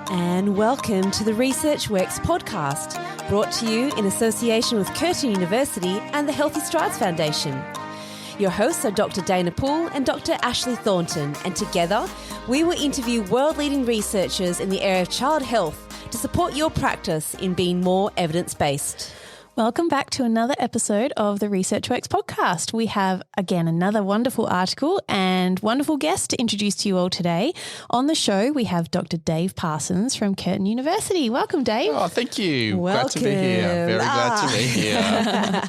And welcome to the Research Works podcast, brought to you in association with Curtin University and the Healthy Strides Foundation. Your hosts are Dr. Dana Poole and Dr. Ashley Thornton, and together we will interview world-leading researchers in the area of child health to support your practice in being more evidence-based. Welcome back to another episode of the Research Works podcast. We have, again, another wonderful article and wonderful guest to introduce to you all today. On the show, we have Dr. Dave Parsons from Curtin University. Welcome, Dave. Oh, thank you. Welcome. Glad to be here. Very glad to be here.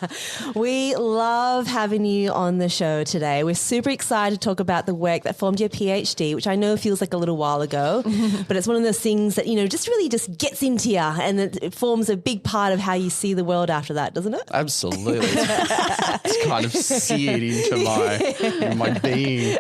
We love having you on the show today. We're super excited to talk about the work that formed your PhD, which I know feels like a little while ago, but it's one of those things that, just really just gets into you, and it forms a big part of how you see the world after that, doesn't it? Absolutely. It's kind of seared into my being.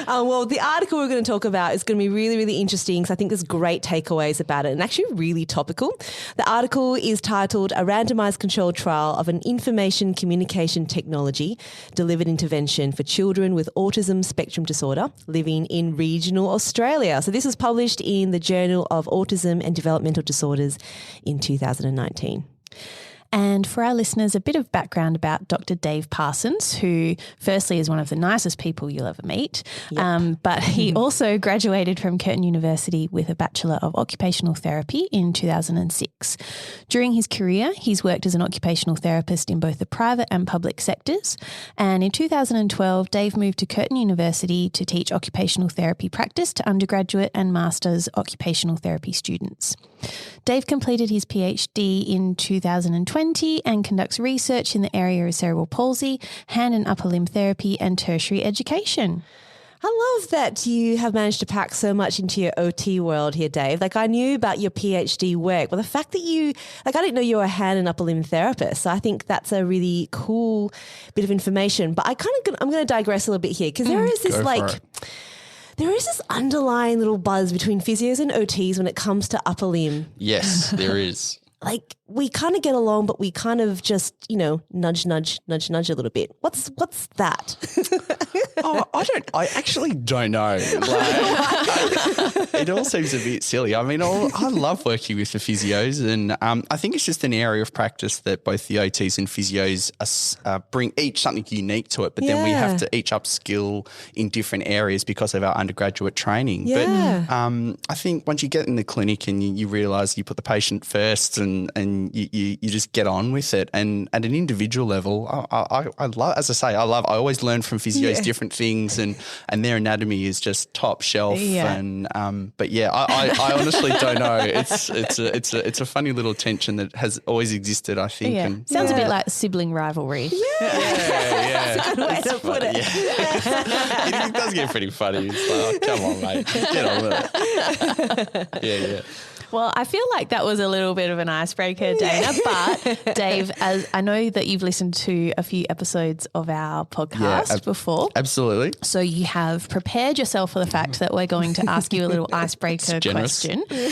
Well, the article we're going to talk about is going to be really, really interesting because I think there's great takeaways about it and actually really topical. The article is titled A Randomised Controlled Trial of an Information Communication Technology Delivered Intervention for Children with Autism Spectrum Disorder Living in Regional Australia. So this was published in the Journal of Autism and Developmental Disorders in 2019. And for our listeners, a bit of background about Dr. Dave Parsons, who firstly is one of the nicest people you'll ever meet, but he also graduated from Curtin University with a Bachelor of Occupational Therapy in 2006. During his career, he's worked as an occupational therapist in both the private and public sectors. And in 2012, Dave moved to Curtin University to teach occupational therapy practice to undergraduate and master's occupational therapy students. Dave completed his PhD in 2020 and conducts research in the area of cerebral palsy, hand and upper limb therapy, and tertiary education. I love that you have managed to pack so much into your OT world here, Dave. I knew about your PhD work, but the fact that I didn't know you were a hand and upper limb therapist. So I think that's a really cool bit of information. But I'm going to digress a little bit here because there is this there is this underlying little buzz between physios and OTs when it comes to upper limb. Yes, there is. We kind of get along, but we kind of just, nudge a little bit. What's that? I actually don't know. It all seems a bit silly. I mean, I love working with the physios, and I think it's just an area of practice that both the OTs and physios bring each something unique to it, but then we have to each upskill in different areas because of our undergraduate training. Yeah. But I think once you get in the clinic and you realise you put the patient first and you just get on with it. And at an individual level, I love, as I say, I always learn from physios different things, and their anatomy is just top shelf. Yeah. And I honestly don't know. It's a funny little tension that has always existed, I think. Yeah. And Sounds a bit like sibling rivalry. yeah. That's a good way to put it. Yeah. It does get pretty funny. It's like, oh, come on, mate, get on with it. Yeah. Well, I feel like that was a little bit of an icebreaker, Dana, but Dave, as I know that you've listened to a few episodes of our podcast before. Absolutely. So you have prepared yourself for the fact that we're going to ask you a little icebreaker question. You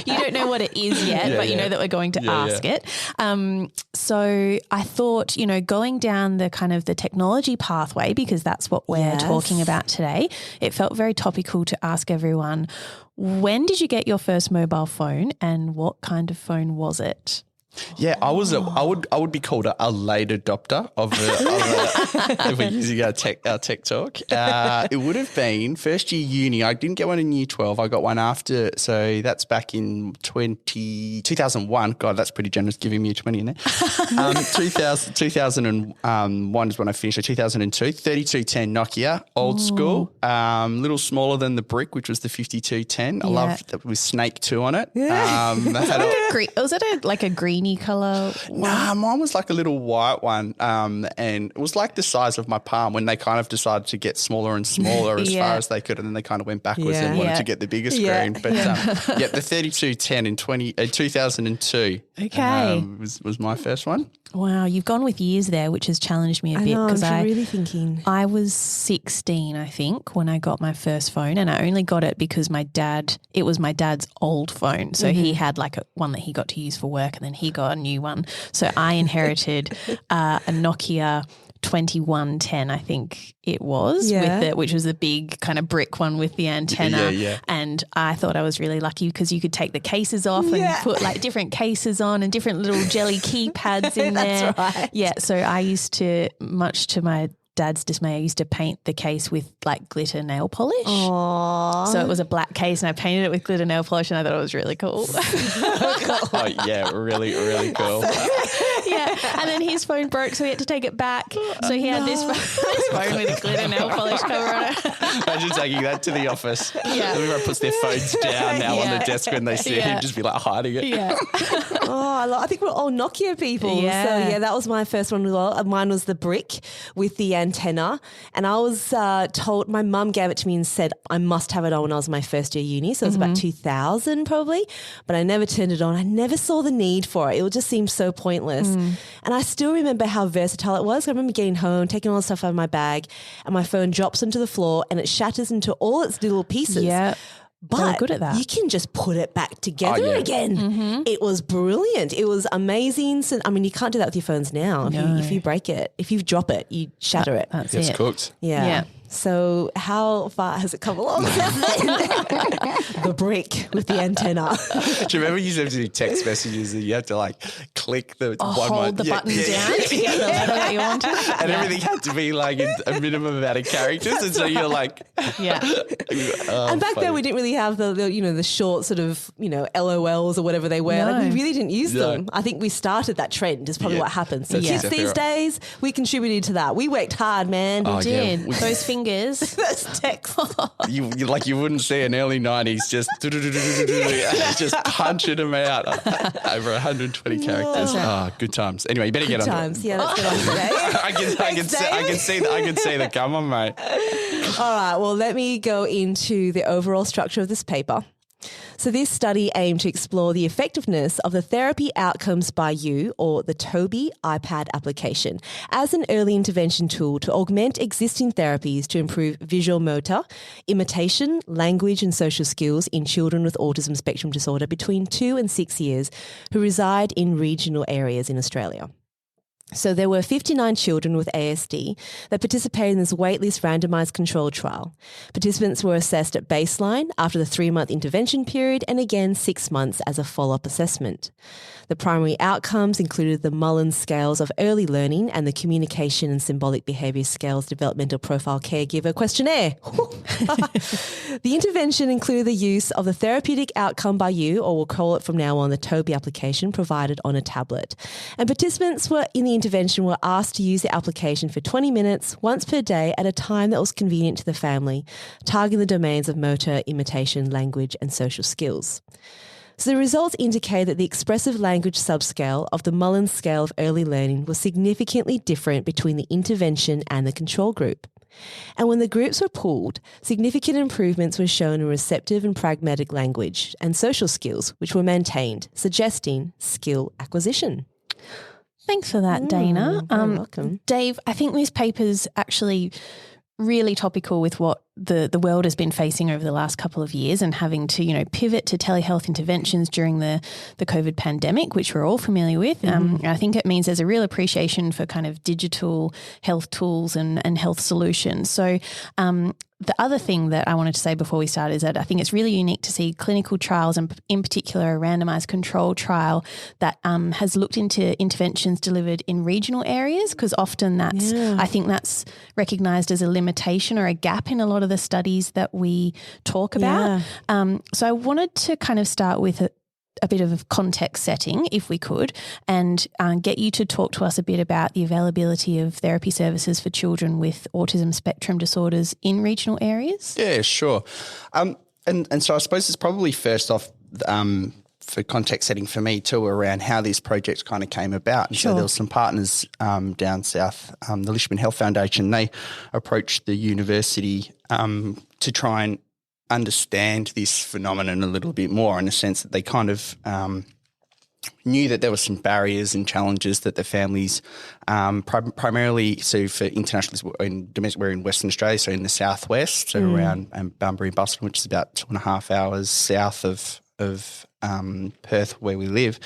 don't know what it is yet, but you know that we're going to ask it. So I thought, going down the kind of the technology pathway, because that's what we're talking about today, it felt very topical to ask everyone, when did you get your first mobile phone and what kind of phone was it? Yeah, I would be called a late adopter of if we're using our tech talk. It would have been first year uni. I didn't get one in year 12. I got one after, so that's back in 2001. God, that's pretty generous giving me a 20 in there. 2001 is when I finished. So 2002, 3210 Nokia, old school, little smaller than the brick, which was the 5210. I loved that with Snake 2 on it. Yeah. Was it like a greeny colour one? Nah, mine was like a little white one, and it was like the size of my palm when they kind of decided to get smaller and smaller as far as they could, and then they kind of went backwards and wanted to get the bigger screen. But the 3210 in 2002 was my first one. Wow, you've gone with years there, which has challenged me a bit because I'm really thinking. I was 16, I think, when I got my first phone, and I only got it because it was my dad's old phone. So he had like one that he got to use for work, and then he got a new one. So I inherited a Nokia 2110, I think it was, which was the big kind of brick one with the antenna. Yeah. And I thought I was really lucky because you could take the cases off and put like different cases on and different little jelly keypads in there. That's right. Yeah. So I used to, much to my dad's dismay, I used to paint the case with like glitter nail polish. Aww. So it was a black case and I painted it with glitter nail polish and I thought it was really cool. Oh, yeah, really, really cool. Yeah, and then his phone broke, so he had to take it back. So he had this phone with a glitter nail polish cover on it. Imagine taking that to the office. Yeah. Everyone puts their phones down now on the desk when they see him, just be like hiding it. Yeah. I think we're all Nokia people. Yeah. So, yeah, that was my first one as well. Mine was the brick with the antenna. And I was told, my mum gave it to me and said I must have it on when I was in my first year uni. So it was about 2000 probably. But I never turned it on. I never saw the need for it. It just seemed so pointless. And I still remember how versatile it was. I remember getting home, taking all the stuff out of my bag, and my phone drops onto the floor and it shatters into all its little pieces. Yeah. But good at that. you can just put it back together again. It was brilliant. It was amazing. So, I mean, you can't do that with your phones now. If you break it, if you drop it, you shatter it. That's It's it. cooked. Yeah. So how far has it come along since then? The brick with the antenna. Do you remember you used to do text messages and you had to like click the Hold the button down to get the letter that you wanted. And everything had to be like in a minimum amount of characters. And so you're like, Yeah. And back then we didn't really have the short sort of, LOLs or whatever they were. Like, we really didn't use them. I think we started that trend is probably what happened. So That's kids exactly these right. days, we contributed to that. We worked hard, man. Oh, yeah. Did. Those fingers. Those texts. you wouldn't see an early 90s just punching them out over 120 characters. Oh, good times. Anyway, you better get on Times. Yeah, let's get on today. I can see the come on, mate. All right, well, let me go into the overall structure of this paper. So this study aimed to explore the effectiveness of the therapy outcomes by you, or the Toby iPad application, as an early intervention tool to augment existing therapies to improve visual motor, imitation, language and social skills in children with autism spectrum disorder between 2 and 6 years who reside in regional areas in Australia. So there were 59 children with ASD that participated in this waitlist randomised controlled trial. Participants were assessed at baseline after the 3-month intervention period and again 6 months as a follow-up assessment. The primary outcomes included the Mullen scales of early learning and the communication and symbolic behaviour scales developmental profile caregiver questionnaire. The intervention included the use of the therapeutic outcome by you, or we'll call it from now on the Toby application, provided on a tablet. And participants in the intervention were asked to use the application for 20 minutes once per day at a time that was convenient to the family, targeting the domains of motor, imitation, language and social skills. So the results indicate that the expressive language subscale of the Mullen scale of early learning was significantly different between the intervention and the control group. And when the groups were pooled, significant improvements were shown in receptive and pragmatic language and social skills, which were maintained, suggesting skill acquisition. Thanks for that, Dana. You're welcome. Dave, I think this paper's actually really topical with what the world has been facing over the last couple of years and having to, pivot to telehealth interventions during the COVID pandemic, which we're all familiar with. I think it means there's a real appreciation for kind of digital health tools and health solutions. So the other thing that I wanted to say before we start is that I think it's really unique to see clinical trials, and in particular a randomised control trial that has looked into interventions delivered in regional areas, because often I think that's recognised as a limitation or a gap in a lot of the studies that we talk about. So I wanted to kind of start with a bit of a context setting, if we could, and get you to talk to us a bit about the availability of therapy services for children with autism spectrum disorders in regional areas. Yeah, sure. And so I suppose it's probably first off for context setting for me too around how these projects kind of came about. And so there were some partners down south, the Lishman Health Foundation. They approached the university to try and understand this phenomenon a little bit more, in the sense that they kind of knew that there were some barriers and challenges that the families primarily, so for internationalists, we're in Western Australia, so in the southwest, so around Bunbury and Busselton, which is about 2.5 hours south of Perth, where we live.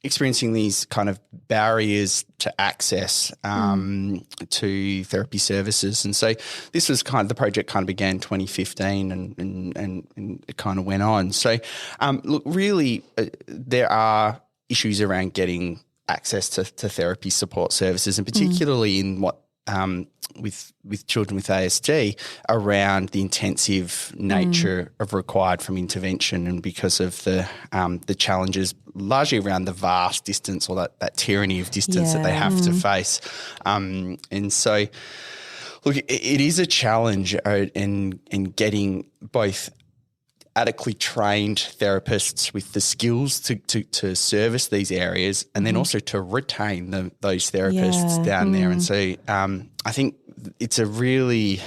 experiencing these kind of barriers to access to therapy services. And so this was the project kind of began 2015 and it kind of went on. So look, really there are issues around getting access to therapy support services, and particularly in what with children with ASD around the intensive nature of required from intervention, and because of the challenges largely around the vast distance or that tyranny of distance that they have to face. And so, look, it is a challenge in getting both adequately trained therapists with the skills to service these areas, and then also to retain those therapists down there. And so I think it's a really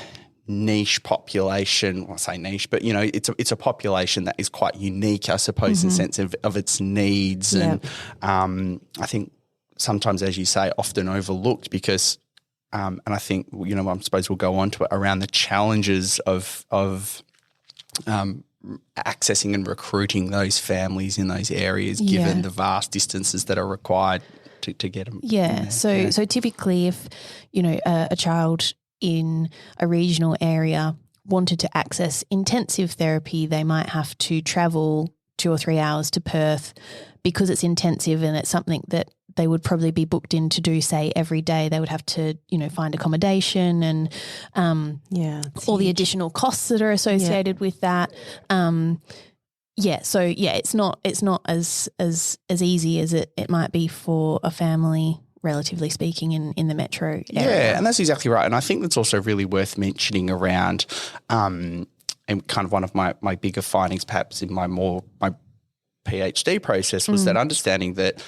niche population. Well, I say niche, but it's a population that is quite unique, I suppose, in the sense of its needs. And I think sometimes, as you say, often overlooked because and I think I suppose we'll go on to it around the challenges of accessing and recruiting those families in those areas, given the vast distances that are required to get them. Yeah. So typically, if a child in a regional area wanted to access intensive therapy, they might have to travel 2 or 3 hours to Perth because it's intensive and it's something that they would probably be booked in to do, say, every day. They would have to, find accommodation and all the additional costs that are associated with that. It's not as easy as it might be for a family, relatively speaking, in the metro area. Yeah, and that's exactly right. And I think that's also really worth mentioning around and kind of one of my bigger findings perhaps in my PhD process was that understanding that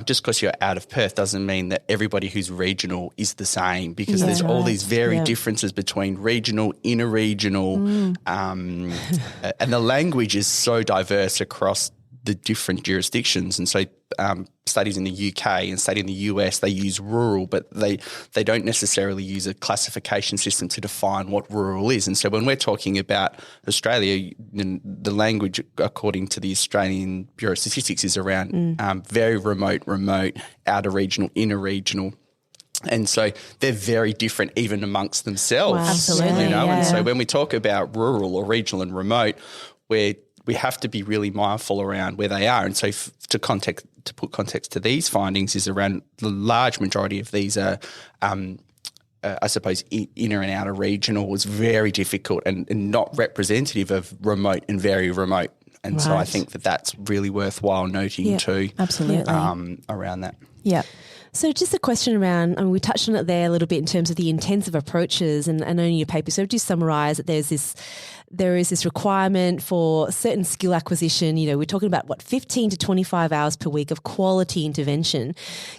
just because you're out of Perth doesn't mean that everybody who's regional is the same, because there's all these differences between regional, interregional, and the language is so diverse across the different jurisdictions. And so studies in the UK and studies in the US, they use rural, but they don't necessarily use a classification system to define what rural is. And so when we're talking about Australia, the language, according to the Australian Bureau of Statistics, is around very remote, outer regional, interregional. And so they're very different even amongst themselves. Wow, absolutely. And so when we talk about rural or regional and remote, we have to be really mindful around where they are. And so to put context to these findings is around the large majority of these are, I suppose, inner and outer regional was very difficult and not representative of remote and very remote. And so I think that's really worthwhile noting too. Absolutely. Around that. Yeah. So just a question around, we touched on it there a little bit in terms of the intensive approaches, and I know in your paper, so just summarise that there is this requirement for certain skill acquisition. We're talking about 15 to 25 hours per week of quality intervention.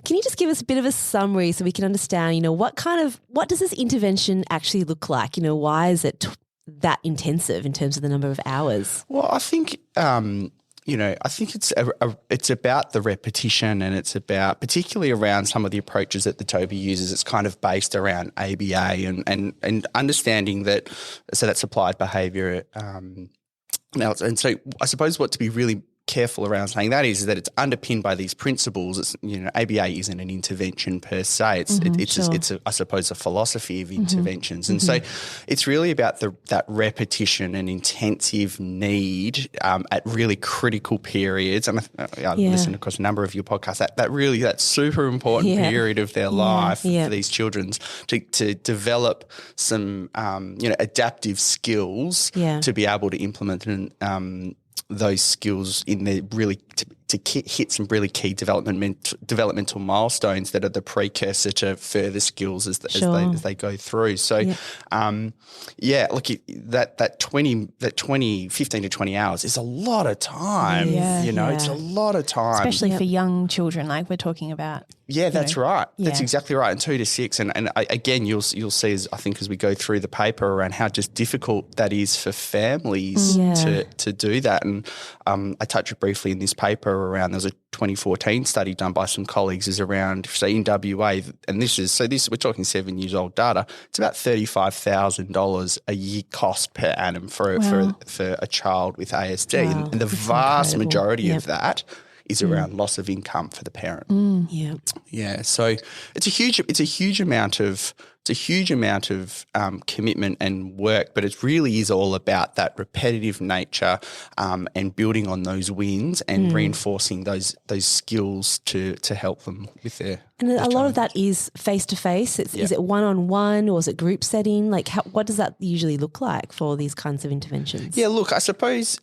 Can you just give us a bit of a summary so we can understand, what does this intervention actually look like? Why is it that intensive in terms of the number of hours? Well, I think I think it's about the repetition, and it's about particularly around some of the approaches that the Toby uses. It's kind of based around ABA and understanding that, so that's applied behaviour. And so I suppose what to be really careful around saying that is that it's underpinned by these principles. It's, ABA isn't an intervention per se. It's I suppose a philosophy of interventions. And so it's really about that repetition and intensive need at really critical periods. And I've listened across a number of your podcasts, that super important period of their life for these children to develop some adaptive skills to be able to implement those skills in their really to hit some really key developmental milestones that are the precursor to further skills as they go through. So, look, that 15 to 20 hours is a lot of time. It's a lot of time, especially for young children, like we're talking about. Yeah, that's right. That's exactly right. And 2 to 6, and again, you'll see as we go through the paper around how just difficult that is for families to do that. And I touched briefly in this paper around, there's a 2014 study done by some colleagues is around, say in WA, and we're talking 7 years old data. It's about $35,000 a year cost per annum for a child with ASD, and the vast majority of that is around loss of income for the parent. Yeah. Yeah, so it's a huge amount of commitment and work, but it really is all about that repetitive nature and building on those wins and reinforcing those skills to help them with their. And a lot of that is face to face. Is it one-on-one or is it group setting? Like, what does that usually look like for these kinds of interventions? Yeah, look, I suppose.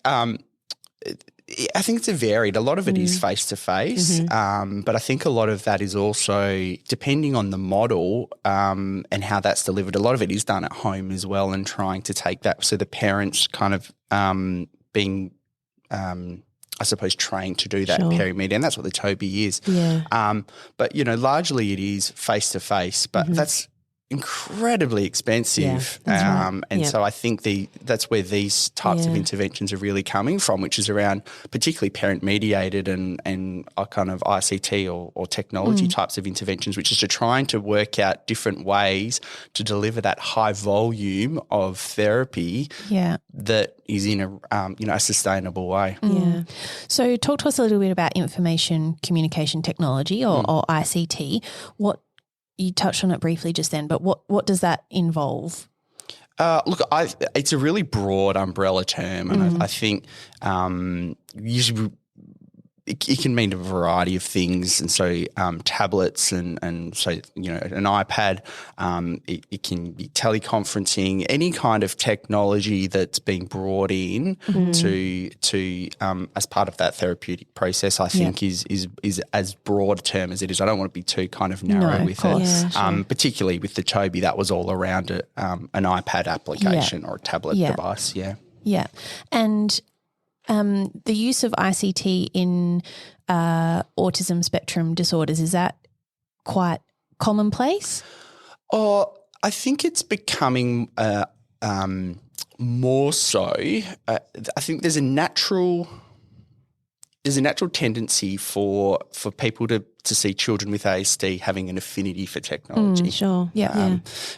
I think it's varied. A lot of it is face-to-face, but I think a lot of that is also, depending on the model and how that's delivered, a lot of it is done at home as well, and trying to take that, so the parents kind of being I suppose, trained to do that PMID, and that's what the Toby is. Yeah. But, largely it is face-to-face, but that's incredibly expensive. Yeah, and so I think that's where these types of interventions are really coming from, which is around particularly parent-mediated and kind of ICT or technology types of interventions, which is to trying to work out different ways to deliver that high volume of therapy that is in a sustainable way. Yeah. So talk to us a little bit about information communication technology or ICT. You touched on it briefly just then, but what does that involve? Look, it's a really broad umbrella term, and I think usually it can mean a variety of things. And so tablets and so, an iPad, it can be teleconferencing, any kind of technology that's being brought in to as part of that therapeutic process, I think is as broad a term as it is. I don't want to be too kind of narrow with it. Yeah, particularly with the Toby, that was all around an iPad application or a tablet device. Yeah. Yeah. And the use of ICT in autism spectrum disorders, is that quite commonplace? Oh, I think it's becoming more so. I think there's a natural tendency for people to see children with ASD having an affinity for technology. Sure.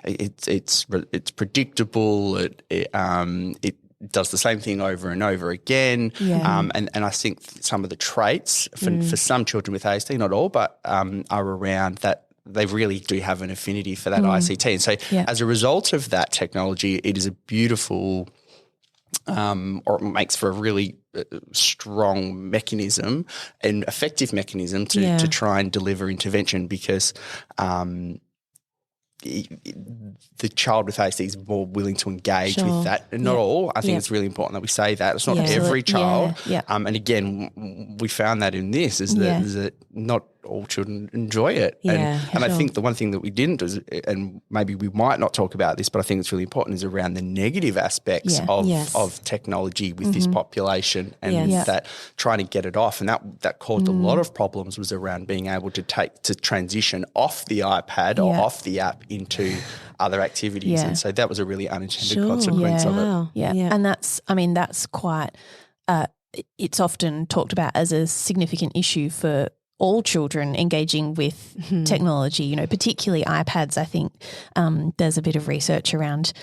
It's predictable. It does the same thing over and over again. And I think some of the traits for some children with ASD, not all, but are around that they really do have an affinity for that ICT. And so as a result of that technology, it is a beautiful or it makes for a really strong mechanism and effective mechanism to try and deliver intervention, because the child with ASD is more willing to engage with that. And not all. I think it's really important that we say that. It's not every child. And again, we found that in this is that not all children enjoy it. And I think the one thing that we didn't do is, and maybe we might not talk about this, but I think it's really important, is around the negative aspects of technology with this population, and that trying to get it off. And that caused a lot of problems, was around being able to transition off the iPad or off the app into other activities. And so that was a really unintended consequence of it. And that's quite it's often talked about as a significant issue for all children engaging with technology, particularly iPads. I think there's a bit of research around,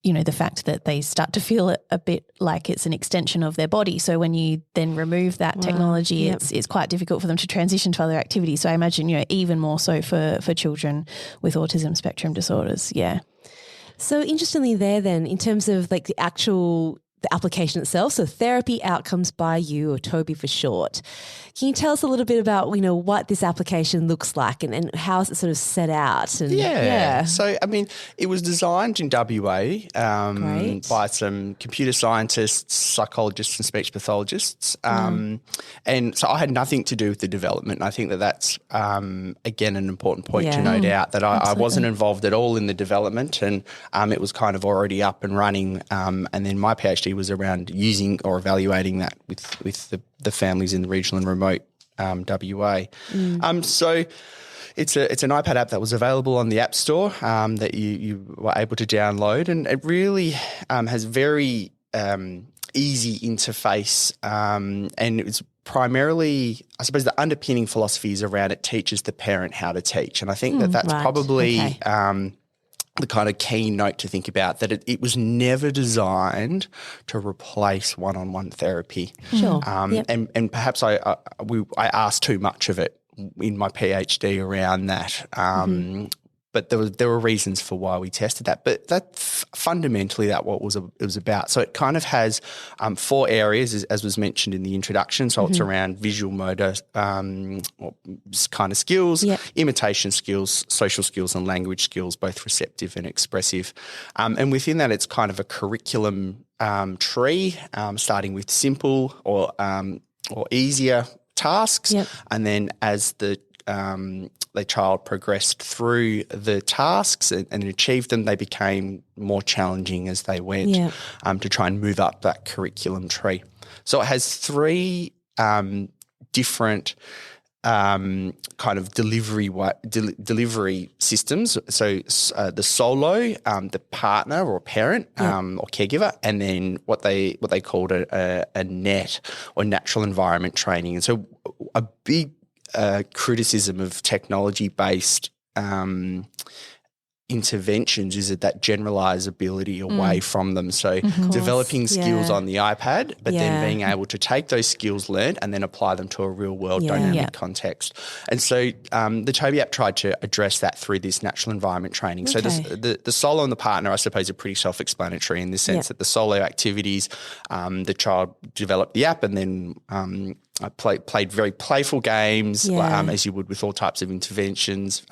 the fact that they start to feel it a bit like it's an extension of their body. So when you then remove that technology, it's quite difficult for them to transition to other activities. So I imagine, even more so for children with autism spectrum disorders. Yeah. So interestingly there then, in terms of like the application itself, so therapy outcomes by you, or Toby for short. Can you tell us a little bit about, what this application looks like and how is it sort of set out? And, So, it was designed in WA by some computer scientists, psychologists and speech pathologists. And so I had nothing to do with the development. And I think that's, again, an important point to note out, that I wasn't involved at all in the development, and it was kind of already up and running. And then my PhD was around using or evaluating that with the families in the regional and remote WA. So it's an iPad app that was available on the App Store that you were able to download, and it really has very easy interface, and it's primarily, I suppose, the underpinning philosophy is around it teaches the parent how to teach, and I think that's probably the kind of key note to think about, that it was never designed to replace one-on-one therapy. Sure. And perhaps I asked too much of it in my PhD around that. But there were reasons for why we tested that. But that's fundamentally what it was about. So it kind of has 4 areas, as was mentioned in the introduction. So it's around visual motor kind of skills, imitation skills, social skills and language skills, both receptive and expressive. And within that, it's kind of a curriculum tree, starting with simple or easier tasks. And then as the child progressed through the tasks and achieved them, they became more challenging as they went to try and move up that curriculum tree. So it has 3 different kind of delivery systems. So the solo, the partner or parent or caregiver, and then what they called a NET or natural environment training. And so a big criticism of technology-based interventions is that generalizability away from them. So developing skills on the iPad, but then being able to take those skills learned and then apply them to a real-world dynamic context. And so the Toby app tried to address that through this natural environment training. So the solo and the partner, I suppose, are pretty self-explanatory in the sense that the solo activities, the child developed the app and then I played very playful games, as you would with all types of interventions,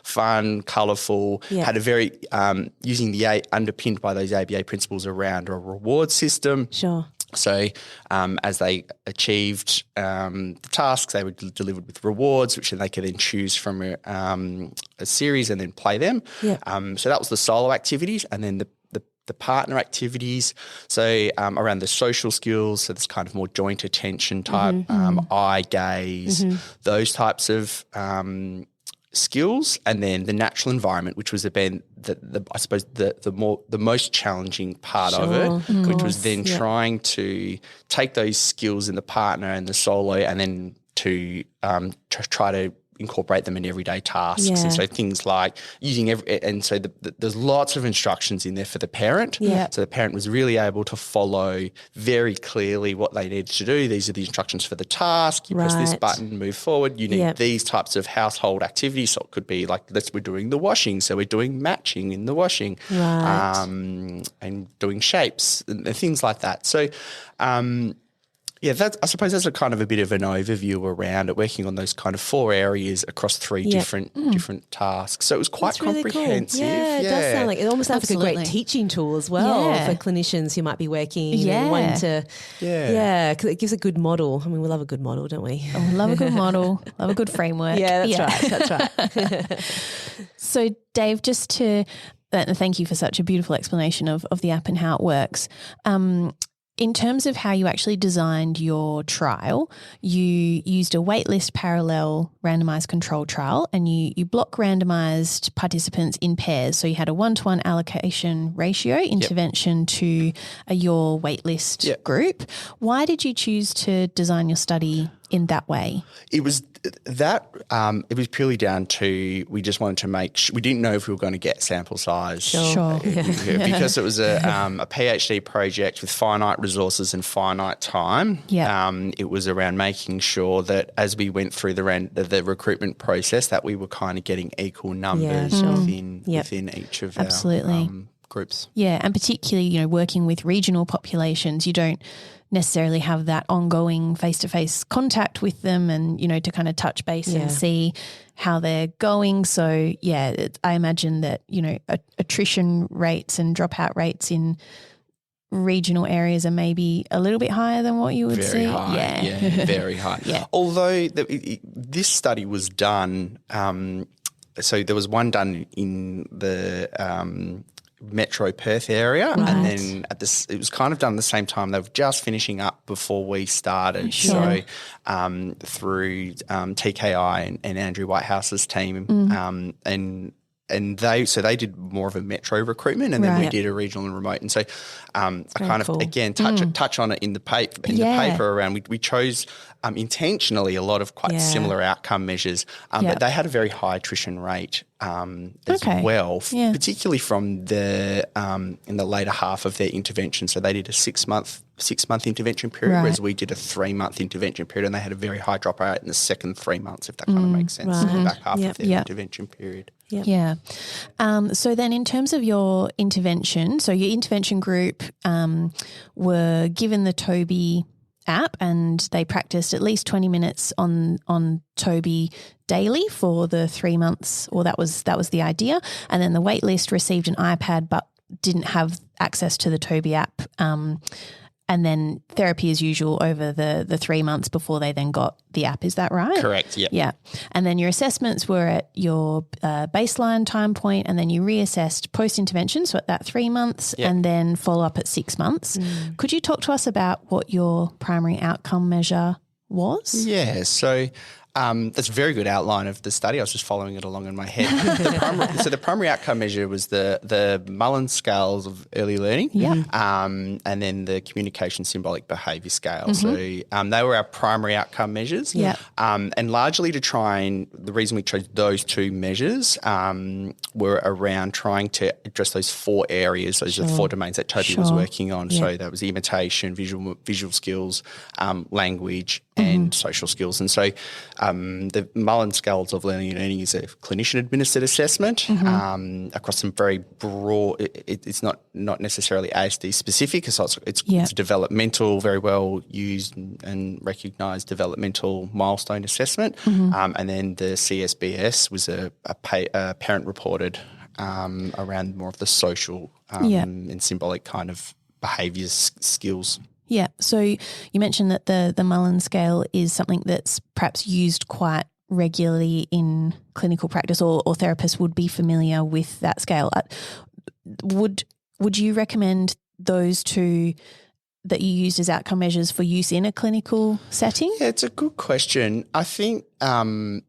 fun, colourful, had a very, underpinned by those ABA principles around a reward system. Sure. So as they achieved the tasks, they were delivered with rewards, which they could then choose from a series and then play them. So that was the solo activities, and then the partner activities, so around the social skills, so this kind of more joint attention type, eye gaze, those types of skills, and then the natural environment, which was I suppose the most challenging part of it, which was then trying to take those skills in the partner and the solo, and then to try to incorporate them in everyday tasks. And so things like using there's lots of instructions in there for the parent. So the parent was really able to follow very clearly what they needed to do. These are the instructions for the task. You press this button, move forward. You need these types of household activities. So it could be like, we're doing the washing. So we're doing matching in the washing, and doing shapes and things like that. So, I suppose that's a kind of a bit of an overview around it, working on those kind of 4 areas across 3 different tasks. So it was quite comprehensive. Really cool. Yeah, it does sound like it almost sounds like a great teaching tool as well for clinicians who might be working. Because it gives a good model. I mean, we love a good model, don't we? Oh, love a good model, love a good framework. Yeah, that's right. So, Dave, just to thank you for such a beautiful explanation of the app and how it works. In terms of how you actually designed your trial, you used a waitlist parallel randomised control trial, and you block randomised participants in pairs. So you had a 1-to-1 allocation ratio intervention to your waitlist group. Why did you choose to design your study in that way? It was it was purely down to, we just wanted to we didn't know if we were going to get sample size. Sure. Because it was a PhD project with finite resources and finite time. It was around making sure that as we went through the recruitment process, that we were kind of getting equal numbers within each of our groups. Yeah, and particularly, working with regional populations, you don't necessarily have that ongoing face-to-face contact with them and, to kind of touch base and see how they're going. So, I imagine that, attrition rates and dropout rates in regional areas are maybe a little bit higher than what you would see. Very high. Although this study was done, so there was one done in the Metro Perth area, and then it was kind of done at the same time. They were just finishing up before we started. So through TKI and Andrew Whitehouse's team, and they did more of a metro recruitment, and then we did a regional and remote. And so I kind of again touch on it in the paper around we chose intentionally a lot of quite similar outcome measures, but they had a very high attrition rate as well, particularly from the in the later half of their intervention. So they did a 6-month intervention period, whereas we did a 3-month intervention period, and they had a very high drop rate in the second 3 months, if that kind of makes sense, in the back half of their intervention period. Yep. Yeah. So then in terms of your intervention, so your intervention group were given the Toby app and they practiced at least 20 minutes on Toby daily for the 3 months, or that was the idea. And then the wait list received an iPad but didn't have access to the Toby app. And then therapy as usual over the 3 months before they then got the app. Is that right? Correct, yeah. Yeah. And then your assessments were at your baseline time point, and then you reassessed post-intervention, so at that 3 months, and then follow-up at 6 months. Could you talk to us about what your primary outcome measure was? Yeah, so that's a very good outline of the study. I was just following it along in my head. The primary outcome measure was the Mullen scales of early learning, and then the communication symbolic behaviour scale. So they were our primary outcome measures, and largely the reason we chose those two measures were around trying to address those 4 areas, those are the 4 domains that Toby was working on. So that was imitation, visual skills, language, and social skills. And so the Mullen Scales of Learning is a clinician-administered assessment across some very broad. It's not necessarily ASD specific, so it's developmental, very well used and recognised developmental milestone assessment. And then the CSBS was a parent-reported around more of the social and symbolic kind of behaviours skills. Yeah. So you mentioned that the Mullen scale is something that's perhaps used quite regularly in clinical practice, or therapists would be familiar with that scale. Would you recommend those two that you used as outcome measures for use in a clinical setting? Yeah, it's a good question. I think for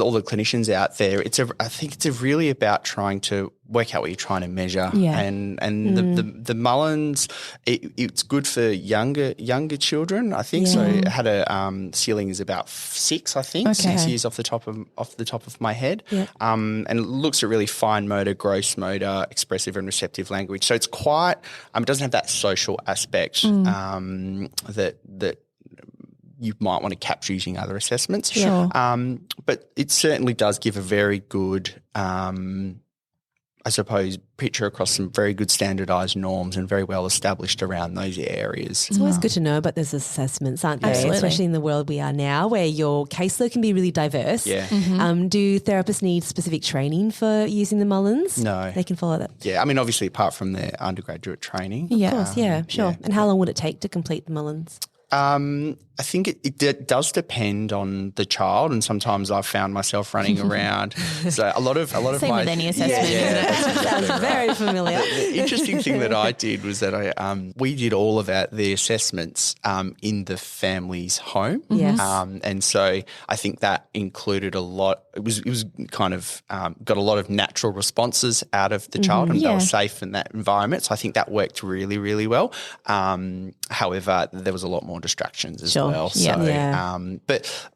all the clinicians out there, I think it's really about trying to work out what you're trying to measure. Yeah. And the Mullens, it's good for younger children, I think. So it had a ceiling is about 6, I think, 6 years off the top of my head. Yeah. And it looks at really fine motor, gross motor, expressive and receptive language. So it's quite it doesn't have that social aspect that you might want to capture using other assessments. Sure. But it certainly does give a very good, picture across some very good standardised norms and very well established around those areas. It's always good to know about those assessments, aren't they? Absolutely. Especially in the world we are now, where your caseload can be really diverse. Yeah. Do therapists need specific training for using the Mullens? No. They can follow that? Yeah, obviously apart from their undergraduate training. Of course, sure. Yeah. And how long would it take to complete the Mullens? I think it does depend on the child, and sometimes I've found myself running around. So a lot of Same my with any assessment. Sounds very familiar. The interesting thing that I did was that we did all of the assessments in the family's home. Yes. And so I think that included a lot. It was kind of got a lot of natural responses out of the child, and they were safe in that environment. So I think that worked really, really well. However, there was a lot more distractions as well. So, but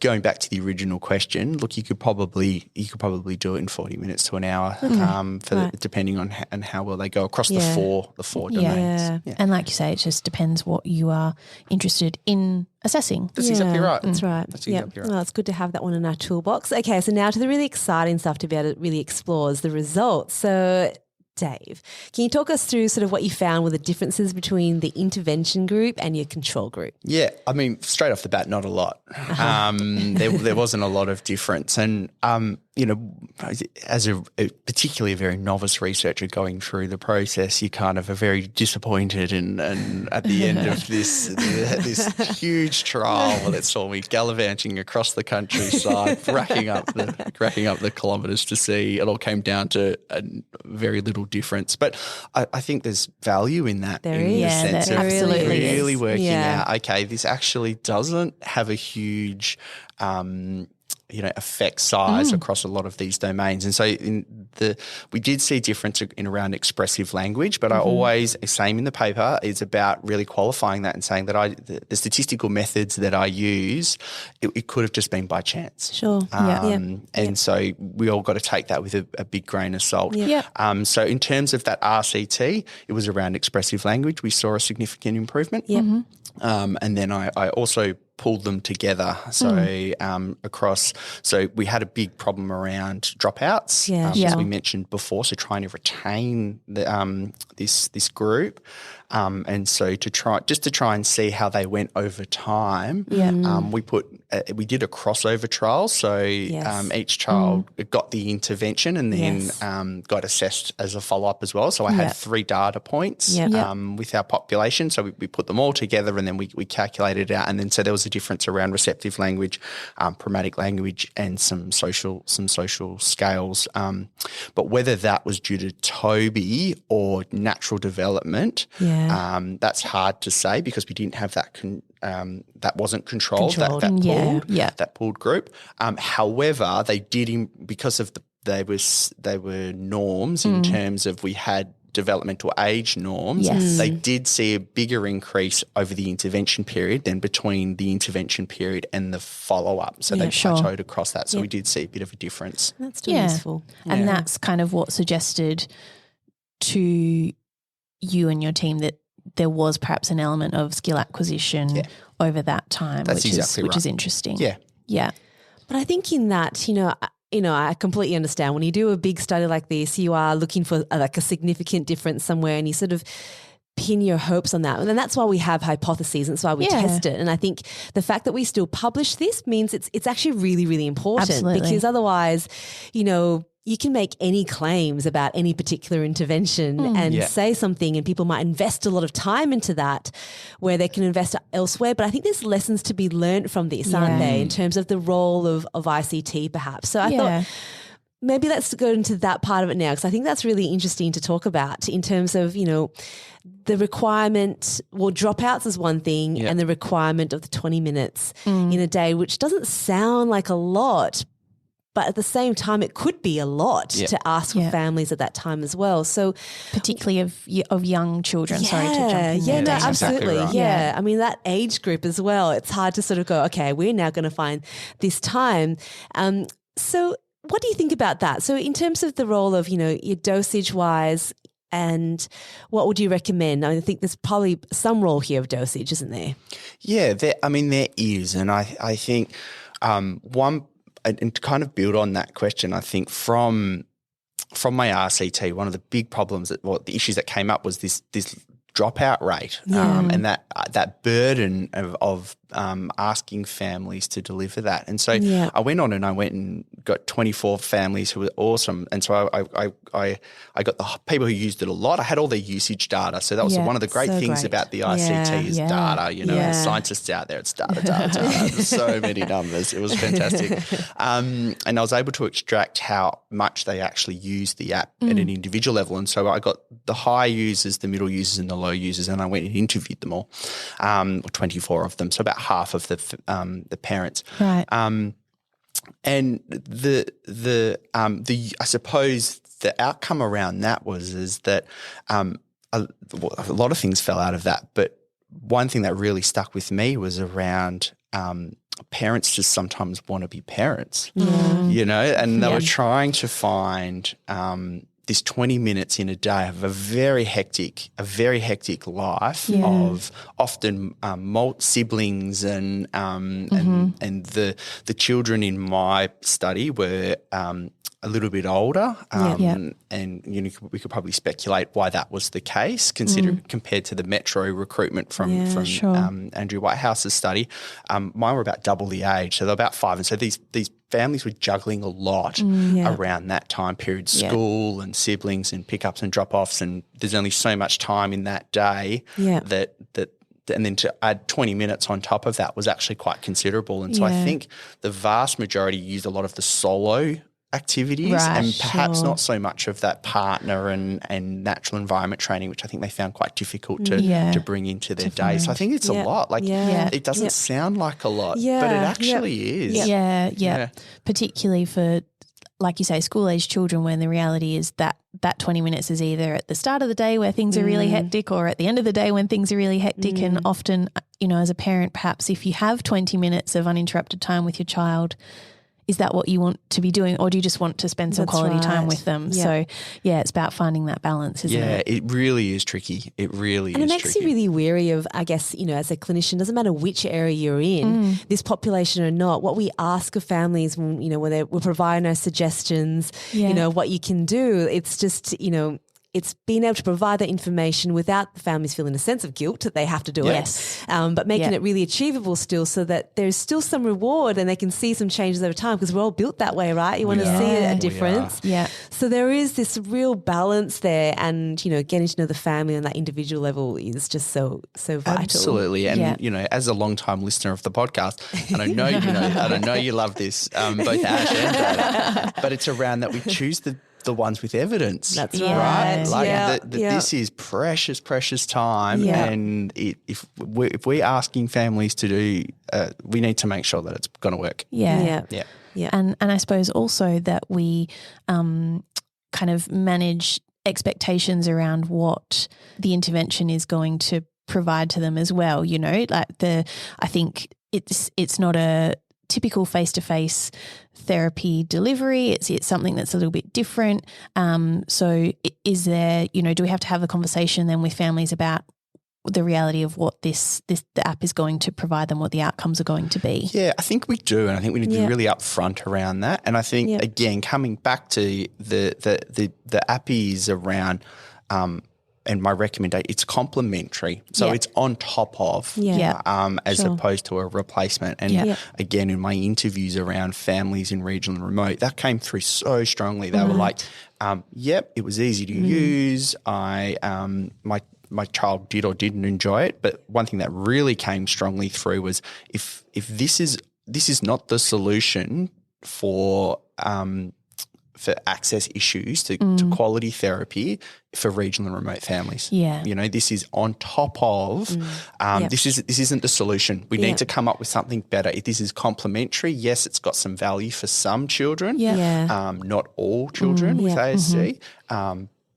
going back to the original question, look, you could probably do it in 40 minutes to an hour, depending on how well they go across the four domains. Yeah. And like you say, it just depends what you are interested in assessing. That's exactly right. That's right. That's exactly right. Well, it's good to have that one in our toolbox. Okay, so now to the really exciting stuff to be able to really explore is the results. So Dave, can you talk us through sort of what you found were the differences between the intervention group and your control group? Yeah, straight off the bat, not a lot. There wasn't a lot of difference. And, as particularly a very novice researcher going through the process, you kind of are very disappointed and at the end of this huge trial that saw me gallivanting across the countryside, racking up the kilometres to see, it all came down to very little difference. But I think there's value in that. There in is. the sense there of absolutely really is. working out, okay, this actually doesn't have a huge effect size across a lot of these domains. And so we did see a difference in around expressive language, but I always, same in the paper, is about really qualifying that and saying that the statistical methods that I use, it could have just been by chance. Sure. And so we all got to take that with a big grain of salt. So in terms of that RCT, it was around expressive language. We saw a significant improvement. And then I also pulled them together. So so we had a big problem around dropouts, as we mentioned before. So trying to retain this group, and so to try and see how they went over time. We did a crossover trial. So each child got the intervention and then got assessed as a follow up as well. So I had 3 data points with our population. So we put them all together and then we calculated it out. And then so there was a difference around receptive language, pragmatic language, and some social scales. But whether that was due to Toby or natural development, that's hard to say because we didn't have that that wasn't controlled. That pooled group. However, they did because of they were norms in terms of we had developmental age norms. They did see a bigger increase over the intervention period than between the intervention period and the follow-up. So they plateaued across that. So we did see a bit of a difference. That's still useful. And that's kind of what suggested to you and your team that there was perhaps an element of skill acquisition over that time, which is interesting. Yeah. But I think in that, I completely understand when you do a big study like this, you are looking for a significant difference somewhere and you sort of pin your hopes on that. And then that's why we have hypotheses and that's why we test it. And I think the fact that we still publish this means it's actually really, really important. Absolutely. Because otherwise, you can make any claims about any particular intervention and say something and people might invest a lot of time into that where they can invest elsewhere. But I think there's lessons to be learned from this, aren't there, in terms of the role of ICT perhaps. So I thought maybe let's go into that part of it now because I think that's really interesting to talk about in terms of, the requirement, dropouts is one thing and the requirement of the 20 minutes in a day, which doesn't sound like a lot, but at the same time, it could be a lot to ask for families at that time as well. So, particularly of young children. Sorry to jump in. Absolutely. Exactly right. I mean, that age group as well. It's hard to sort of go, okay, we're now going to find this time. So, what do you think about that? So, in terms of the role of your dosage wise, and what would you recommend? I think there's probably some role here of dosage, isn't there? Yeah, there is, and I think one. And to kind of build on that question, I think from my RCT, one of the big problems the issues that came up was this dropout rate and that burden of asking families to deliver that. And so I went and got 24 families who were awesome. And so I got the people who used it a lot. I had all their usage data. So that was one of the great things about the ICT is data. Scientists out there, it's data. There's so many numbers. It was fantastic. And I was able to extract how much they actually use the app at an individual level. And so I got the high users, the middle users and the low users, and I went and interviewed them all, 24 of them. So about half of the parents. Right. And I suppose the outcome around that is that a lot of things fell out of that, but one thing that really stuck with me was around parents just sometimes want to be parents, and they were trying to find this 20 minutes in a day of a very hectic life of often siblings and the children in my study were a little bit older, and we could probably speculate why that was the case, compared to the Metro recruitment from Andrew Whitehouse's study. Mine were about double the age, so they're about 5, and so these families were juggling a lot around that time period, school and siblings and pickups and drop-offs, and there's only so much time in that day that and then to add 20 minutes on top of that was actually quite considerable. And so I think the vast majority used a lot of the solo activities Right, and perhaps sure. not so much of that partner and natural environment training, which I think they found quite difficult to bring into their day. So I think it's a lot. Like it doesn't sound like a lot, but it actually is. Yeah. Particularly for, like you say, school-age children, when the reality is that 20 minutes is either at the start of the day where things are really hectic or at the end of the day when things are really hectic. And often, as a parent, perhaps if you have 20 minutes of uninterrupted time with your child, is that what you want to be doing, or do you just want to spend some quality time with them? Yeah. So, it's about finding that balance, isn't it? Yeah, it really is tricky. It really is tricky. And it makes you really wary of, I guess, as a clinician, doesn't matter which area you're in, this population or not, what we ask of families when, when we're providing our suggestions, what you can do, it's just, it's being able to provide that information without the families feeling a sense of guilt that they have to do it, but making it really achievable still, so that there's still some reward and they can see some changes over time, because we're all built that way, right? You want to see a difference. Yeah. So there is this real balance there, and, getting to know the family on that individual level is just so vital. Absolutely. And, as a long-time listener of the podcast, and I know I know you love this, both Ash and Dada, but it's around that we choose the ones with evidence. That's right. right. Like this is precious time, and if we're asking families to do, we need to make sure that it's going to work. Yeah. And I suppose also that we kind of manage expectations around what the intervention is going to provide to them as well. I think it's not a typical face-to-face therapy delivery. It's something that's a little bit different. So is there, do we have to have a conversation then with families about the reality of what the app is going to provide them, what the outcomes are going to be? Yeah, I think we do, and I think we need to be really upfront around that. And I think again, coming back to the app is around and my recommendation, it's complementary. So it's on top of as opposed to a replacement. And again, in my interviews around families in regional and remote, that came through so strongly. They were like, it was easy to use. My child did or didn't enjoy it. But one thing that really came strongly through was if this is not the solution for access issues to quality therapy for regional and remote families. Yeah. This is on top of, this isn't the solution. We need to come up with something better. If this is complementary, yes, it's got some value for some children, not all children with ASD,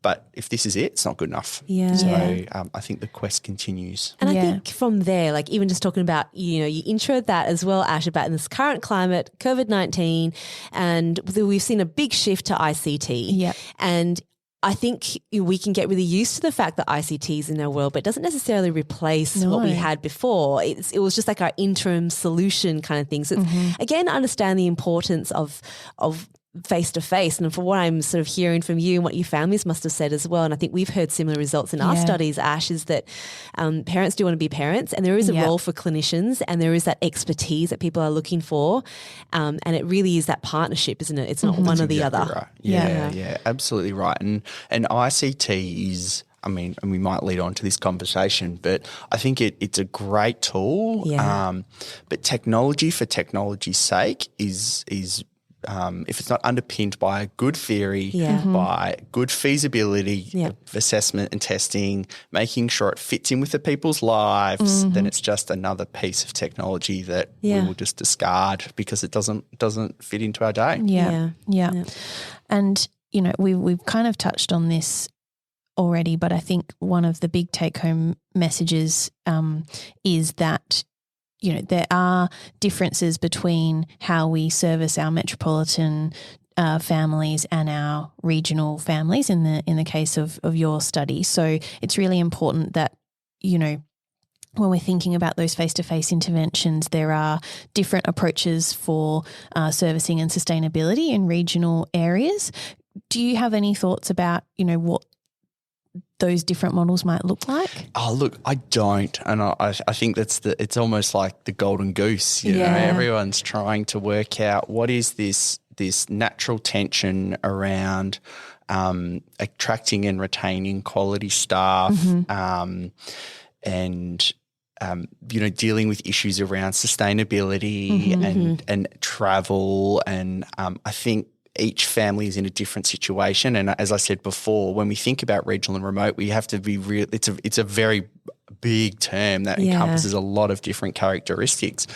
but if this is it, it's not good enough. Yeah. So I think the quest continues. And I think from there, like even just talking about, you introed that as well, Ash, about in this current climate, COVID-19, and we've seen a big shift to ICT. Yeah. And I think we can get really used to the fact that ICT is in our world, but it doesn't necessarily replace what we had before. It was just like our interim solution kind of thing. So it's, again, understand the importance of face-to-face. And for what I'm sort of hearing from you and what your families must have said as well, and I think we've heard similar results in our studies, Ash, is that parents do want to be parents, and there is a role for clinicians, and there is that expertise that people are looking for, and it really is that partnership, isn't it? It's not one or the other. Right. Yeah, absolutely right. And ICT is, I mean, and we might lead on to this conversation, but I think it's a great tool. But technology for technology's sake is if it's not underpinned by a good theory, by good feasibility of assessment and testing, making sure it fits in with the people's lives, then it's just another piece of technology that we will just discard because it doesn't fit into our day. Yeah. And, we've kind of touched on this already, but I think one of the big take-home messages is that there are differences between how we service our metropolitan families and our regional families in the case of your study. So it's really important that, when we're thinking about those face-to-face interventions, there are different approaches for servicing and sustainability in regional areas. Do you have any thoughts about, what those different models might look like? Oh, look, I don't. And I think it's almost like the golden goose. You know, everyone's trying to work out what is this natural tension around attracting and retaining quality staff, and dealing with issues around sustainability and travel. And I think each family is in a different situation. And as I said before, when we think about regional and remote, we have to be real. It's a very big term that encompasses a lot of different characteristics.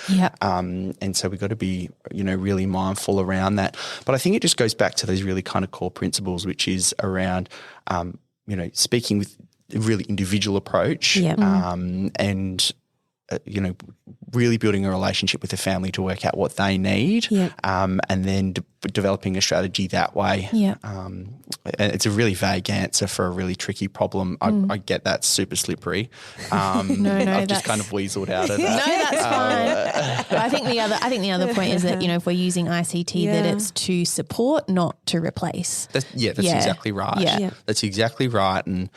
And so we've got to be, really mindful around that. But I think it just goes back to those really kind of core principles, which is around, speaking with a really individual approach and really building a relationship with the family to work out what they need and then developing a strategy that way. It's a really vague answer for a really tricky problem. I get that super slippery. I've just kind of weaseled out of that. No, that's fine. But I think the other point is that, if we're using ICT, that it's to support, not to replace. That's exactly right. That's exactly right. And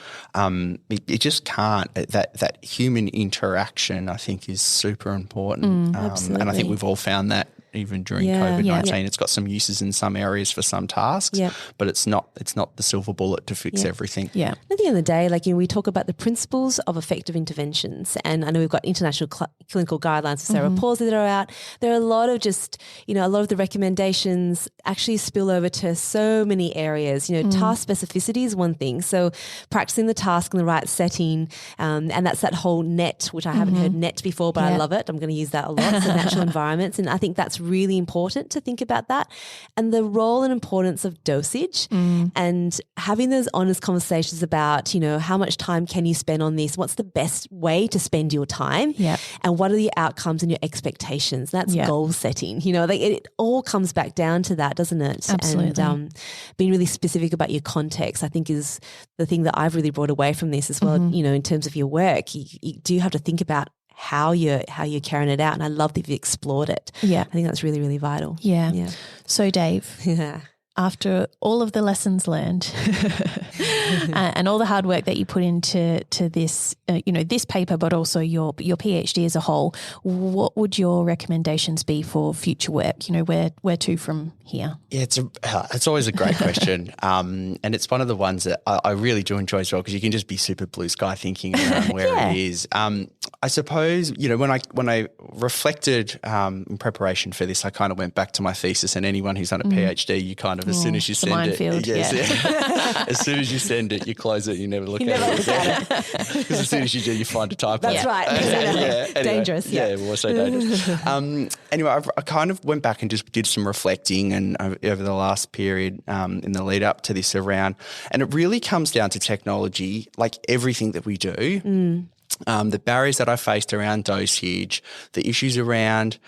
it just can't. That human interaction, I think, is super important. Absolutely. And I think we've all found that even during COVID-19. It's got some uses in some areas for some tasks, but it's not the silver bullet to fix everything. At the end of the day, we talk about the principles of effective interventions, and I know we've got international clinical guidelines for cerebral palsy that are out. There are a lot of a lot of the recommendations actually spill over to so many areas. Task specificity is one thing. So practicing the task in the right setting, and that's that whole NET, which I haven't heard NET before, but I love it. I'm going to use that a lot. So natural environments. And I think that's really important to think about that, and the role and importance of dosage and having those honest conversations about, how much time can you spend on this? What's the best way to spend your time? And what are the outcomes and your expectations? That's goal setting. It all comes back down to that, doesn't it? Absolutely. And being really specific about your context, I think, is the thing that I've really brought away from this as well. In terms of your work, you do have to think about how you're carrying it out, and I love that you've explored it. I think that's really, really vital. So Dave, after all of the lessons learned and all the hard work that you put into this, this paper, but also your PhD as a whole, what would your recommendations be for future work? Where to from here? Yeah, it's always a great question, and it's one of the ones that I really do enjoy as well, because you can just be super blue sky thinking around where it is. I suppose when I reflected in preparation for this, I kind of went back to my thesis, and anyone who's done a PhD, you kind of as soon as you send it, as soon as you send it, you close it, you never look at it again. Because as soon as you do, you find a typo. That's right. Anyway, dangerous. Well, so dangerous. Anyway, I kind of went back and just did some reflecting, and over the last period in the lead up to this around, and it really comes down to technology, like everything that we do. The barriers that I faced around dosage, the issues around,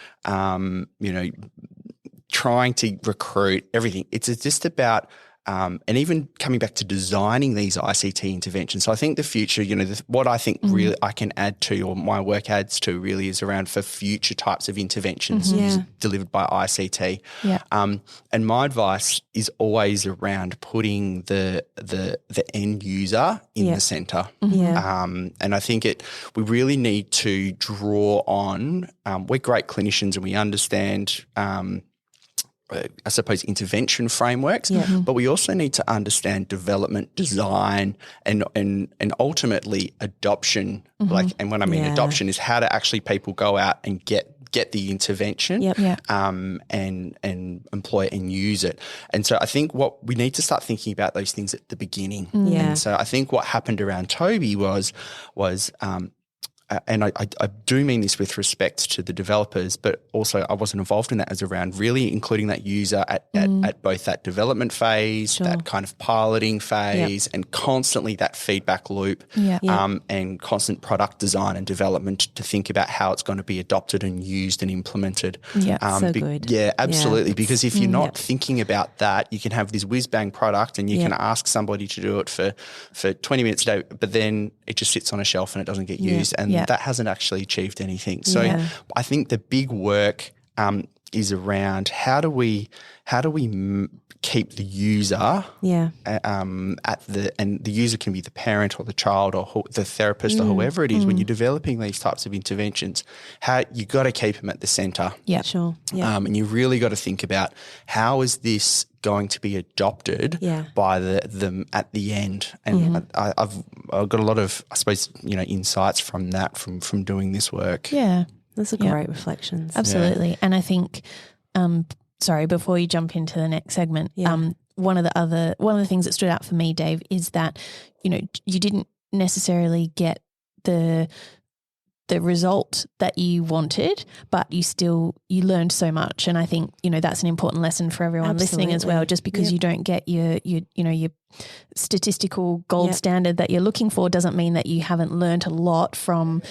trying to recruit, everything. It's just about, and even coming back to designing these ICT interventions. So I think the future, what I think really I can add to, or my work adds to, really is around for future types of interventions delivered by ICT. And my advice is always around putting the end user in the centre. And I think we really need to draw on, we're great clinicians and we understand I suppose intervention frameworks, but we also need to understand development, design, and ultimately adoption. And when I mean adoption is how to actually people go out and get the intervention and employ it and use it. And so I think what we need to start thinking about those things at the beginning. And so I think what happened around Toby was and I do mean this with respect to the developers, but also I wasn't involved in that, as around really including that user at both that development phase, that kind of piloting phase, and constantly that feedback loop, and constant product design and development to think about how it's going to be adopted and used and implemented. So good. Yeah, absolutely. Because if you're not thinking about that, you can have this whiz-bang product and you can ask somebody to do it for 20 minutes a day, but then it just sits on a shelf and it doesn't get used. And that hasn't actually achieved anything. So I think the big work is around how do we keep the user and the user can be the parent or the child or the therapist or whoever it is. When you're developing these types of interventions, how you got to keep them at the centre. And you really got to think about how is this going to be adopted by them at the end. And I've got a lot of, I suppose, insights from that from doing this work. Those are great reflections. Absolutely. And I think sorry, before you jump into the next segment, Yeah. one of the things that stood out for me, Dave, is that, you didn't necessarily get the result that you wanted, but you learned so much. And I think, that's an important lesson for everyone listening as well. Just because you don't get your statistical gold standard that you're looking for doesn't mean that you haven't learned a lot from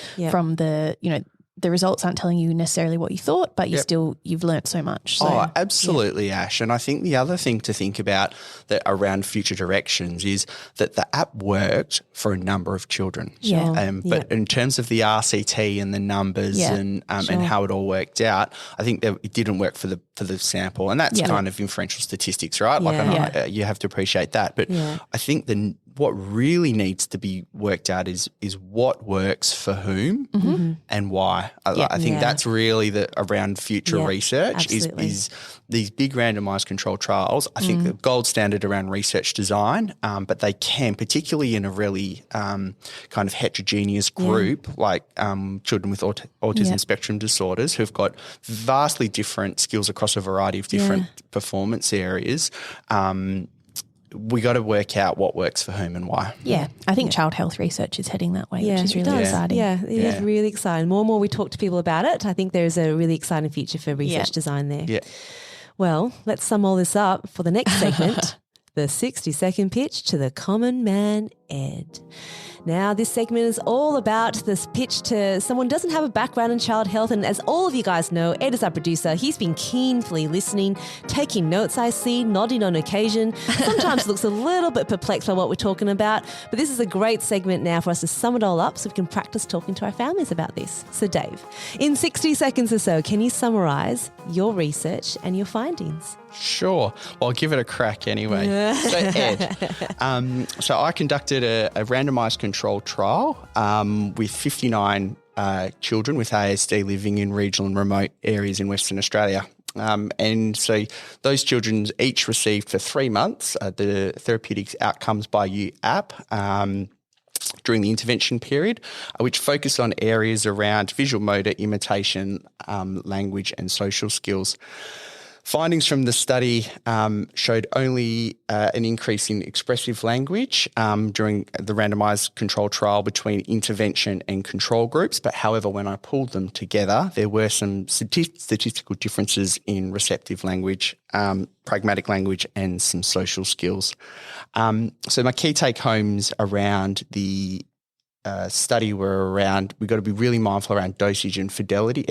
the results aren't telling you necessarily what you thought, but you've learnt so much. So, absolutely, Ash. And I think the other thing to think about that around future directions is that the app worked for a number of children. But in terms of the RCT and the numbers and how it all worked out, I think that it didn't work for the sample. And that's kind of inferential statistics, right? You have to appreciate that. But I think what really needs to be worked out is what works for whom and why. I think that's really around future research is these big randomised controlled trials. I think the gold standard around research design, but they can, particularly in a really kind of heterogeneous group like children with autism spectrum disorders who've got vastly different skills across a variety of different performance areas. We got to work out what works for whom and why. Yeah, I think child health research is heading that way, which is really exciting. Yeah, it is really exciting. More and more we talk to people about it. I think there's a really exciting future for research design there. Yeah. Well, let's sum all this up for the next segment, the 60-second pitch to the common man, Ed. Now, this segment is all about this pitch to someone who doesn't have a background in child health. And as all of you guys know, Ed is our producer. He's been keenly listening, taking notes, I see, nodding on occasion. Sometimes looks a little bit perplexed by what we're talking about. But this is a great segment now for us to sum it all up so we can practice talking to our families about this. So, Dave, in 60 seconds or so, can you summarise your research and your findings? Sure. Well, I'll give it a crack anyway. So, Ed, so I conducted a randomised controlled trial with 59 children with ASD living in regional and remote areas in Western Australia. And so those children each received for 3 months the Therapeutic Outcomes by You app during the intervention period, which focused on areas around visual motor, imitation, language and social skills. Findings from the study showed only an increase in expressive language during the randomised control trial between intervention and control groups. But however, when I pulled them together, there were some statistical differences in receptive language, pragmatic language and some social skills. So my key take-homes around the study were around, we've got to be really mindful around dosage and feasibility,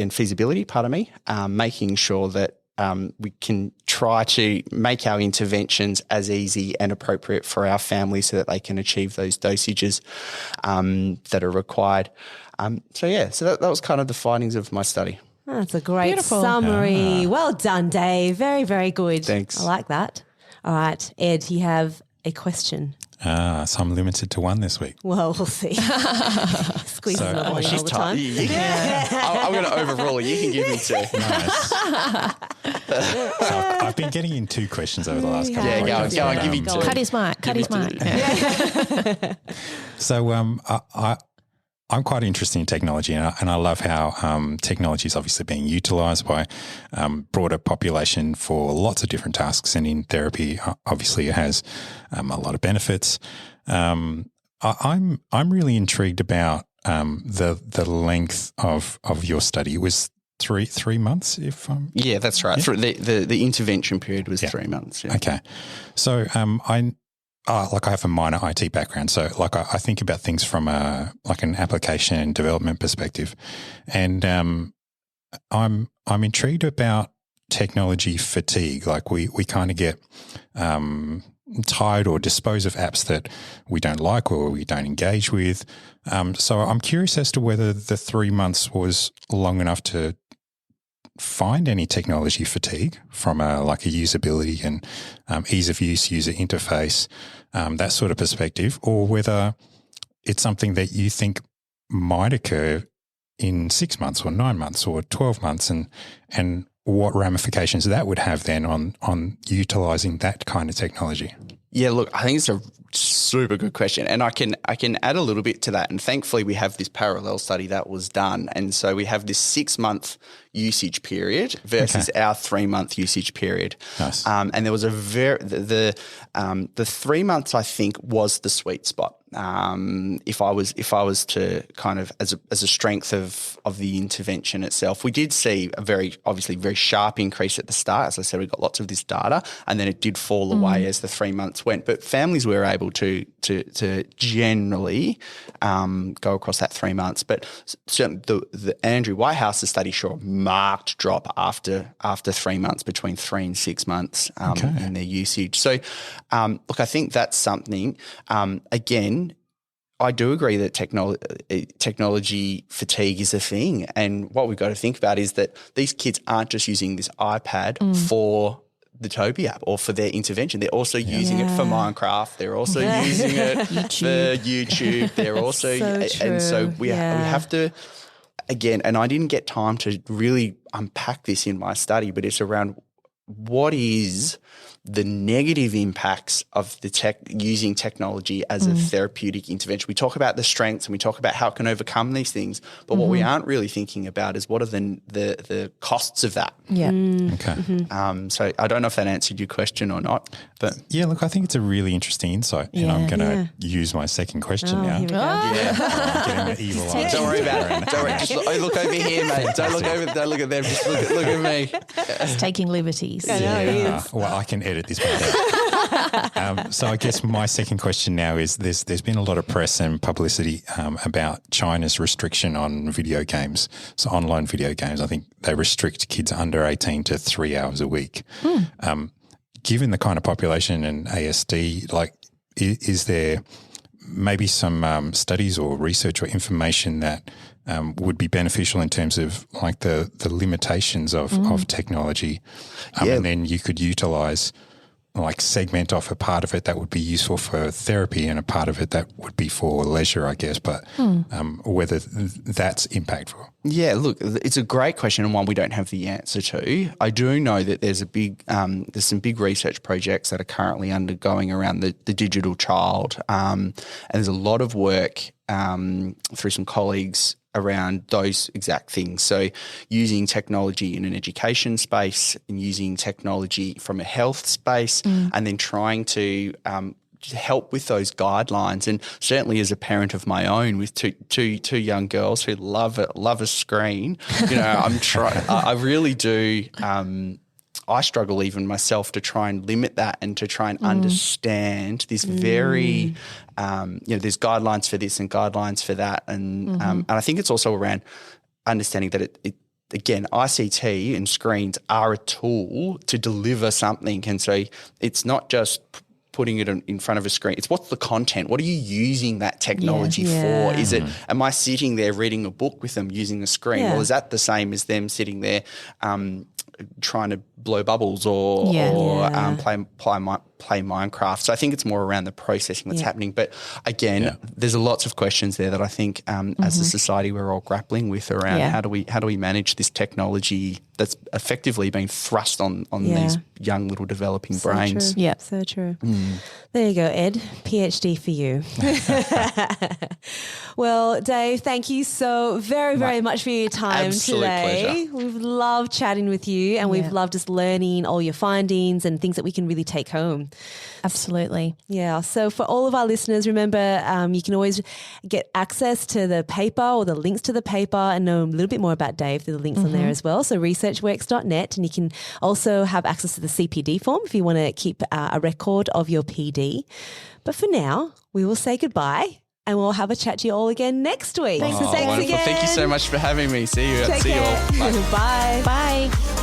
making sure that we can try to make our interventions as easy and appropriate for our families so that they can achieve those dosages that are required. So that was kind of the findings of my study. That's a great summary. Well done, Dave. Very, very good. Thanks. I like that. All right, Ed, you have a question. So I'm limited to one this week. Well, we'll see. Squeezes another one all the time. I'm going to overrule it. You can give me two. Nice. So I've been getting in 2 questions over the last couple of weeks. Go on, give me 2. Cut his mic. So I'm quite interested in technology and I love how technology is obviously being utilised by broader population for lots of different tasks, and in therapy obviously it has a lot of benefits. I'm really intrigued about the length of your study. It was three months, if yeah, that's right. The intervention period was 3 months. Yeah. Okay, so I have a minor IT background, so I think about things from an application and development perspective, and I'm intrigued about technology fatigue. Like we kind of get tired or dispose of apps that we don't like or we don't engage with. So I'm curious as to whether the 3 months was long enough to find any technology fatigue from a usability and ease of use, user interface, that sort of perspective, or whether it's something that you think might occur in 6 months or 9 months or 12 months and what ramifications that would have then on utilising that kind of technology. Yeah, look, I think it's a super good question, and I can add a little bit to that. And thankfully, we have this parallel study that was done, and so we have this 6-month usage period versus our 3-month usage period. Nice. And there was the 3 months, I think, was the sweet spot. If I was to kind of as a strength of the intervention itself, we did see a very sharp increase at the start. As I said, we got lots of this data, and then it did fall away as the 3 months went. But families were able to generally go across that 3 months. But certainly the Andrew Whitehouse's study showed a marked drop after 3 months, between 3 and 6 months in their usage. So look, I think that's something, again, I do agree that technology fatigue is a thing, and what we've got to think about is that these kids aren't just using this iPad for the Toby app or for their intervention. They're also using it for Minecraft. They're also using it for YouTube. They're also and so we have to, again, and I didn't get time to really unpack this in my study, but it's around what is the negative impacts of using technology as a therapeutic intervention. We talk about the strengths and we talk about how it can overcome these things, but what we aren't really thinking about is what are the costs of that. Yeah. Okay. So I don't know if that answered your question or not, but yeah, look, I think it's a really interesting insight, and I'm going to use my second question now. Here we go. Getting the evil eyes. don't worry about it. Don't worry. Just look over here, mate. Don't look at them. Just look at me. It's taking liberties. I know, he is. Well, I can edit this part out. So I guess my second question now is there's been a lot of press and publicity about China's restriction on video games, so online video games. I think they restrict kids under 18 to 3 hours a week. Given the kind of population and ASD, like, is there maybe some studies or research or information that would be beneficial in terms of like the limitations of technology, and then you could utilise, like, segment off a part of it that would be useful for therapy and a part of it that would be for leisure, I guess, but whether that's impactful. Yeah, look, it's a great question and one we don't have the answer to. I do know that there's some big research projects that are currently undergoing around the digital child, and there's a lot of work through some colleagues around those exact things. So using technology in an education space and using technology from a health space, and then trying to help with those guidelines. And certainly as a parent of my own with two young girls who love a screen, I really do. I struggle even myself to try and limit that and to try and understand this very, there's guidelines for this and guidelines for that. And I think it's also around understanding that it again, ICT and screens are a tool to deliver something. And so it's not just putting it in front of a screen. It's what's the content? What are you using that technology for? Is it, am I sitting there reading a book with them using a screen? Well, is that the same as them sitting there trying to blow bubbles or play Minecraft? So I think it's more around the processing that's happening. But again, there's lots of questions there that I think as a society we're all grappling with around how do we manage this technology that's effectively being thrust on these young little developing brains. True. Yeah, so true. There you go, Ed. PhD for you. Well, Dave, thank you so very, very much for your time today. Pleasure. We've loved chatting with you, and we've loved just learning all your findings and things that we can really take home. Absolutely. Yeah. So for all of our listeners, remember you can always get access to the paper or the links to the paper and know a little bit more about Dave through the links on there as well. So researchworks.net, and you can also have access to the CPD form if you want to keep a record of your PD. But for now, we will say goodbye, and we'll have a chat to you all again next week. Thanks again. Thank you so much for having me. See you. Take care. You all. Bye. Bye. Bye.